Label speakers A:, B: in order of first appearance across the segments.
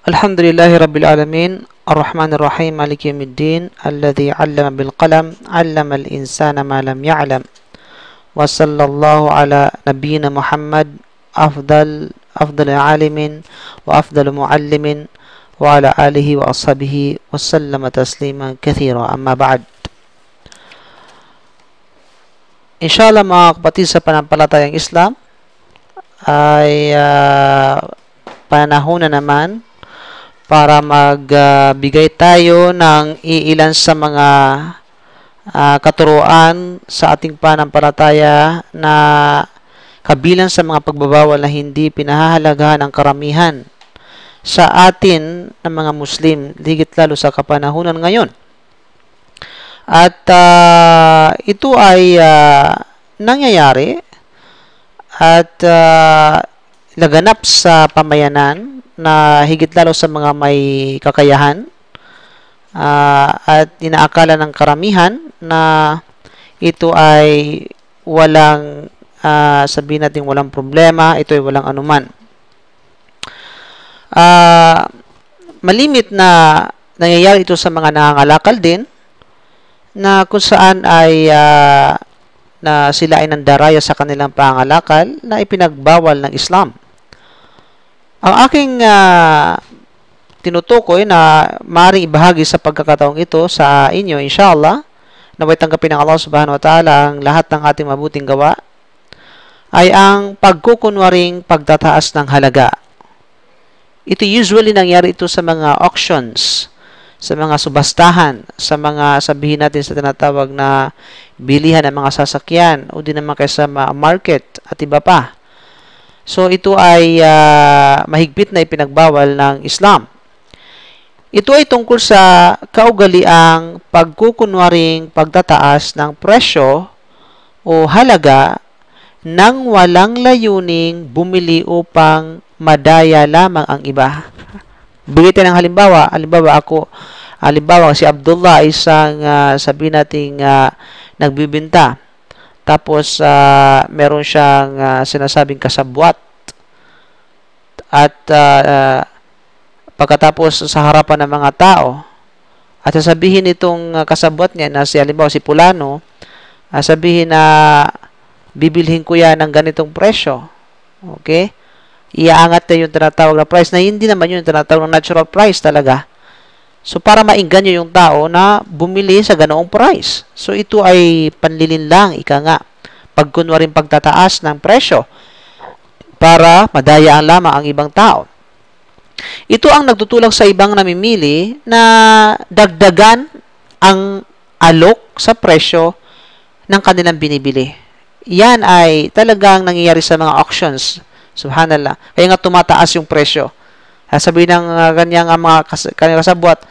A: Alhamdulillahi Rabbil Alamin Ar-Rahman Ar-Rahim Maliki Yawmiddin Alladhi 'allama bil qalam 'allama al-insana ma lam ya'lam wa sallallahu ala nabiyyina Muhammad afdal alimin wa afdal muallimin wa ala alihi wa ashabihi wa sallama tasliman kathira amma ba'd. Inshallah mga kapatid sa panampalatayang Islam ay panahon na naman para magbigay tayo ng iilan sa mga katuruan sa ating panampalataya na kabilang sa mga pagbabawal na hindi pinahahalagahan ng karamihan sa atin ng mga Muslim, higit lalo sa kapanahunan ngayon. At ito ay nangyayari at laganap sa pamayanan na higit lalo sa mga may kakayahan at inaakala ng karamihan na ito ay walang sabihin natin walang problema, ito ay walang anuman. Malimit na nangyayari ito sa mga nangangalakal din na kung saan ay na sila ay nandaraya sa kanilang pangangalakal na ipinagbawal ng Islam. Ang aking tinutukoy na maaaring ibahagi sa pagkakataong ito sa inyo, inshallah, naway tanggapin ng Allah subhanahu wa ta'ala ang lahat ng ating mabuting gawa, ay ang pagkukunwaring pagtataas ng halaga. Ito usually nangyari ito sa mga auctions, sa mga subastahan, sa mga sabihin natin sa tinatawag na bilihan ng mga sasakyan o din naman kaysa market at iba pa. So ito ay mahigpit na ipinagbawal ng Islam. Ito ay tungkol sa kaugaliang pagkukunwaring pagtataas ng presyo o halaga nang walang layuning bumili upang madaya lamang ang iba. Bigay tayo ng halimbawa. Halimbawa si Abdullah ay isang sabihin nating nagbibinta. Tapos meron siyang sinasabing kasabwat. At pagkatapos sa harapan ng mga tao, at sasabihin itong kasabwat niya na halimbawa si Pulano, sabihin na bibilhin ko yan ng ganitong presyo. Okay? Iaangat na yung tinatawag na price na hindi naman yung tinatawag na natural price talaga. So, para maingganyo yung tao na bumili sa ganoong price. So, ito ay panlilin lang, ika nga. Pagkunwaring pagtataas ng presyo para madayaan lamang ang ibang tao. Ito ang nagtutulak sa ibang namimili na dagdagan ang alok sa presyo ng kanilang binibili. Yan ay talagang nangyayari sa mga auctions. Subhanallah. Kaya nga tumataas yung presyo. Sabihin ng kanyang mga kasabwat,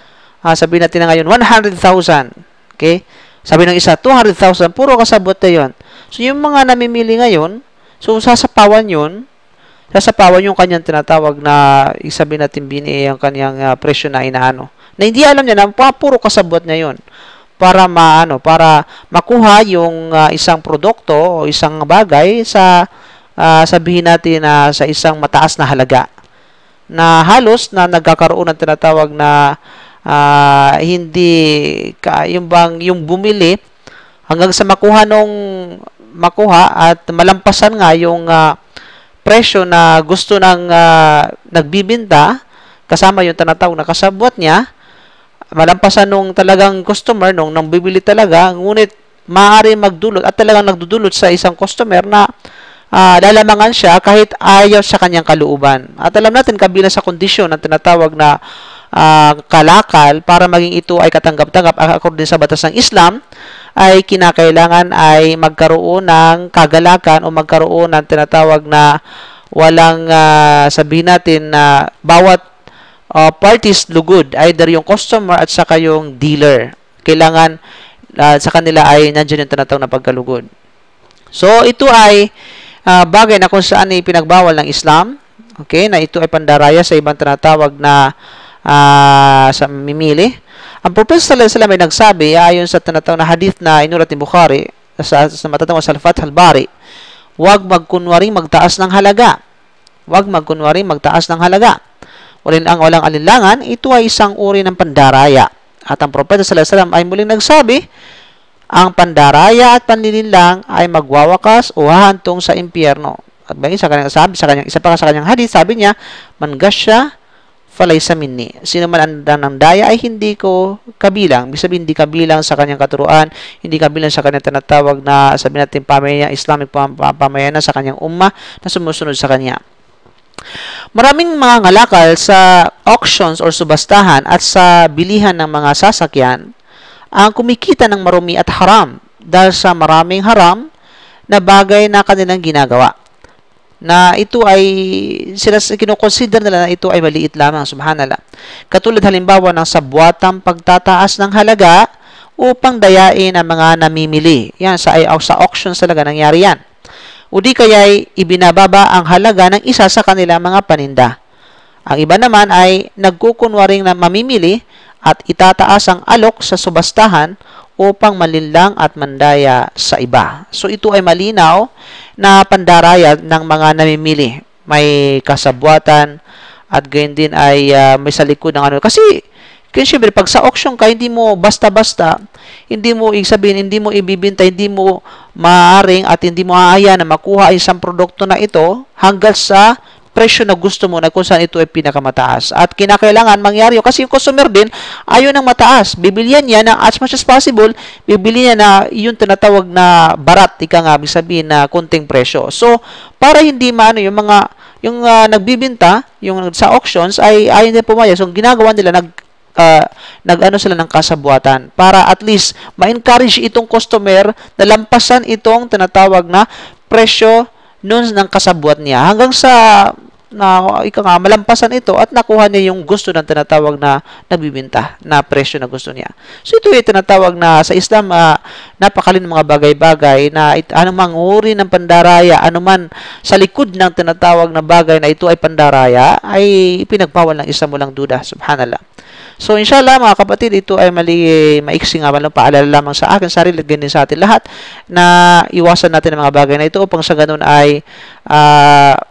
A: sabihin natin na ngayon, 100,000. Okay? Sabi ng isa, 200,000. Puro kasabwat na yun. So, yung mga namimili ngayon, so, sasapawan yung kanyang tinatawag na, sabihin natin, bini ang kanyang presyo na inaano. Na hindi alam niya na puro kasabwat niya yun. Para makuha yung isang produkto o isang bagay sa sabihin natin na sa isang mataas na halaga na halos na nagkakaroon ng tinatawag na hindi yung bumili hanggang sa makuha at malampasan nga yung presyo na gusto ng nagbibinta kasama yung tinatawag na kasabwat niya, malampasan nung talagang customer nung bibili talaga, ngunit maaari magdulot at talagang nagdudulot sa isang customer na lalamangan siya kahit ayaw sa kanyang kalooban. At alam natin kabilang sa kondisyon ng tinatawag na kalakal para maging ito ay katanggap-tanggap according sa batas ng Islam ay kinakailangan ay magkaroon ng kagalakan o magkaroon ng tinatawag na walang sabihin natin na bawat parties lugod, either yung customer at saka yung dealer. Kailangan sa kanila ay nandiyan yung tinatawag na pagkalugod. So ito ay bagay na kung saan ay pinagbawal ng Islam, okay, na ito ay pandaraya sa ibang tinatawag na sa mimili. Ang Prophet sallallahu alaihi wasallam ay nagsabi ayon sa tinatawag na hadith na inulat ni Bukhari sa matatawag sa Al-Fath Al-Bari, huwag magkunwaring magtaas ng halaga. Huwag magkunwaring magtaas ng halaga. walang alinlangan, ito ay isang uri ng pandaraya. At ang propeta sallallahu alaihi wasallam ay muling nagsabi, ang pandaraya at panlilinlang ay magwawakas o hahantong sa impyerno. At bagay sa kanyang sabi, isa pa sa kanyang hadith, sabi niya, man gasya falaysa minni. Sino man ang ng daya ay hindi ko kabilang. Ibig sabihin, hindi kabilang sa kanyang katuruan, hindi kabilang sa kanyang tinatawag na, sabihin natin, pamaya, Islamic pamayanan sa kanyang umma na sumusunod sa kanya. Maraming mga ngalakal sa auctions or subastahan at sa bilihan ng mga sasakyan ang kumikita ng marumi at haram dahil sa maraming haram na bagay na kanilang ginagawa. Na ito ay sila kinoconsider nila na ito ay maliit lamang, subhanallah. Katulad halimbawa ng sabwatang pagtataas ng halaga upang dayain ang mga namimili. Yan, sa auctions talaga nangyari yan. O di kaya'y ibinababa ang halaga ng isa sa kanilang mga paninda. Ang iba naman ay nagkukunwaring na mamimili at itataas ang alok sa subastahan upang malinlang at mandaya sa iba. So ito ay malinaw na pandaraya ng mga namimili. May kasabwatan at gayon din ay may sa likod ng ano. Kasi siyempre, pag sa auction ka, hindi mo basta-basta, hindi mo sabihin, hindi mo ibibinta, hindi mo maaaring at hindi mo aaya na makuha isang produkto na ito hanggang sa presyo na gusto mo na kung saan ito ay pinakamataas. At kinakailangan mangyari kasi yung customer din ayaw ng mataas. Bibilihan niya na as much as possible, bibili niya na yung tinatawag na barat, ika nga, sabihin na konting presyo. So, para hindi maano yung mga nagbibinta, yung sa auctions ay ayaw nila pumayag. So, ginagawa nila nag-ano sila ng kasabuatan para at least ma-encourage itong customer na lampasan itong tinatawag na presyo noon ng kasabwat niya hanggang sa malampasan ito at nakuha niya yung gusto ng tinatawag na nagbibinta na presyo na gusto niya. So ito ay tinatawag na sa Islam napakalin ng mga bagay-bagay na anumang uri ng pandaraya, anuman sa likod ng tinatawag na bagay na ito ay pandaraya ay pinagpawal ng isa mo lang duda. Subhanallah. So, inshallah, mga kapatid, ito ay maiksing paalala lamang sa akin sarili, din sa atin lahat, na iwasan natin ang mga bagay na ito upang sa ganun ay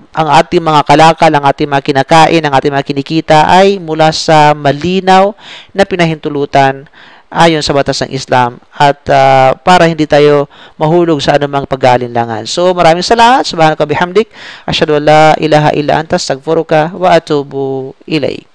A: ang ating mga kalakal, ang ating mga kinakain, ang ating mga kinikita ay mula sa malinaw na pinahintulutan ayon sa batas ng Islam at para hindi tayo mahulog sa anumang pag-aalinlangan. So, maraming salamat. Subhanaka bihamdik. Asyhadu an la ilaha illa anta astaghfiruka wa atubu ilayk.